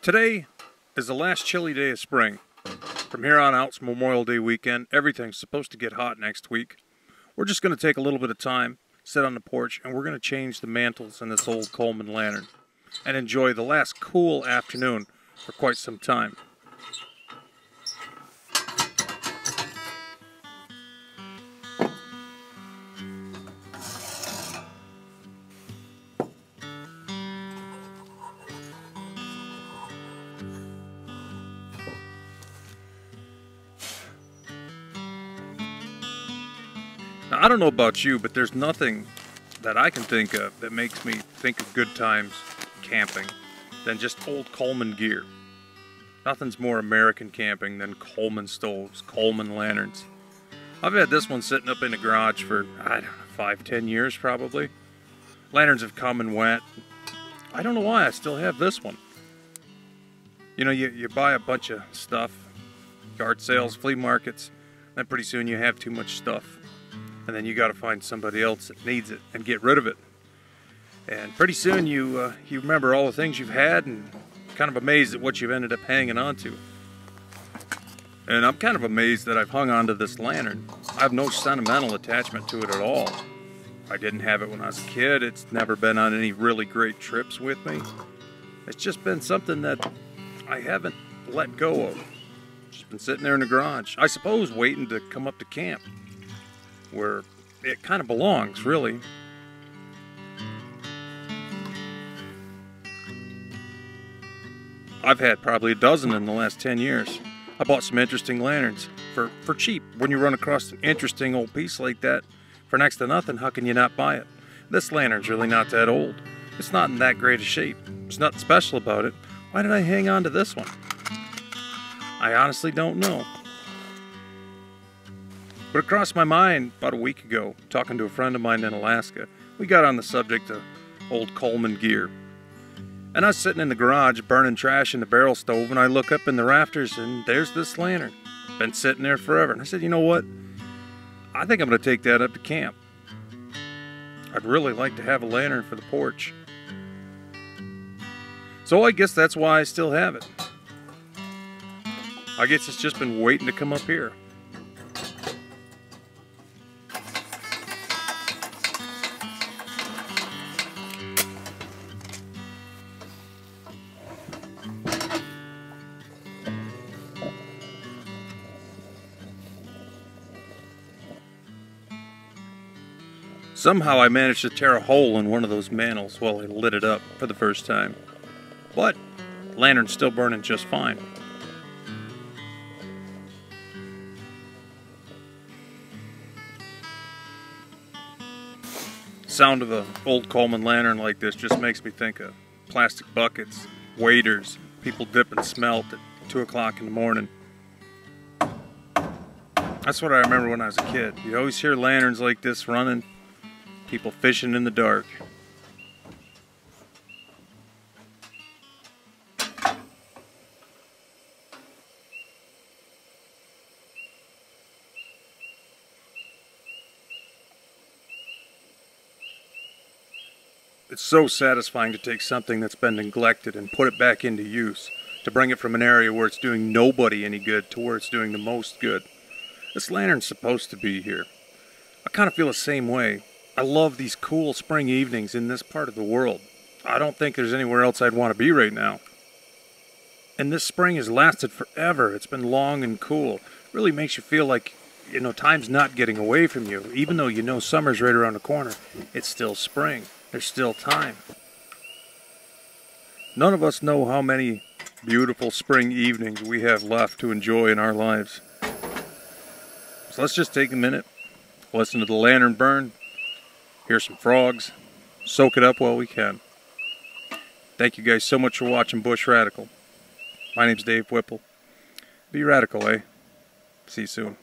Today is the last chilly day of spring. From here on out, it's Memorial Day weekend. Everything's supposed to get hot next week. We're just going to take a little bit of time, sit on the porch, and we're going to change the mantles in this old Coleman Lantern and enjoy the last cool afternoon for quite some time. Now, I don't know about you, but there's nothing that I can think of that makes me think of good times camping than just old Coleman gear. Nothing's more American camping than Coleman stoves, Coleman lanterns. I've had this one sitting up in the garage for, I don't know, 5-10 years probably. Lanterns have come and went. I don't know why I still have this one. You know, you buy a bunch of stuff, yard sales, flea markets, then pretty soon you have too much stuff. And then you got to find somebody else that needs it and get rid of it. And pretty soon you remember all the things you've had and kind of amazed at what you've ended up hanging on to. And I'm kind of amazed that I've hung on to this lantern. I have no sentimental attachment to it at all. I didn't have it when I was a kid. It's never been on any really great trips with me. It's just been something that I haven't let go of. Just been sitting there in the garage. I suppose waiting to come up to camp, where it kind of belongs, really. I've had probably a dozen in the last 10 years. I bought some interesting lanterns for cheap. When you run across an interesting old piece like that for next to nothing, how can you not buy it? This lantern's really not that old. It's not in that great a shape. There's nothing special about it. Why did I hang on to this one? I honestly don't know. But it crossed my mind about a week ago, talking to a friend of mine in Alaska. We got on the subject of old Coleman gear. And I was sitting in the garage burning trash in the barrel stove, and I look up in the rafters and there's this lantern. Been sitting there forever. And I said, you know what? I think I'm going to take that up to camp. I'd really like to have a lantern for the porch. So I guess that's why I still have it. I guess it's just been waiting to come up here. Somehow I managed to tear a hole in one of those mantles while I lit it up for the first time. But the lantern's still burning just fine. The sound of an old Coleman lantern like this just makes me think of plastic buckets, waders, people dipping smelt at 2 o'clock in the morning. That's what I remember when I was a kid. You always hear lanterns like this running. People fishing in the dark. It's so satisfying to take something that's been neglected and put it back into use, to bring it from an area where it's doing nobody any good to where it's doing the most good. This lantern's supposed to be here. I kind of feel the same way. I love these cool spring evenings in this part of the world. I don't think there's anywhere else I'd want to be right now. And this spring has lasted forever. It's been long and cool. It really makes you feel like, you know, time's not getting away from you. Even though you know summer's right around the corner, it's still spring. There's still time. None of us know how many beautiful spring evenings we have left to enjoy in our lives. So let's just take a minute, listen to the lantern burn, hear some frogs, soak it up while we can. Thank you guys so much for watching Bush Radical. My name's Dave Whipple. Be radical, eh? See you soon.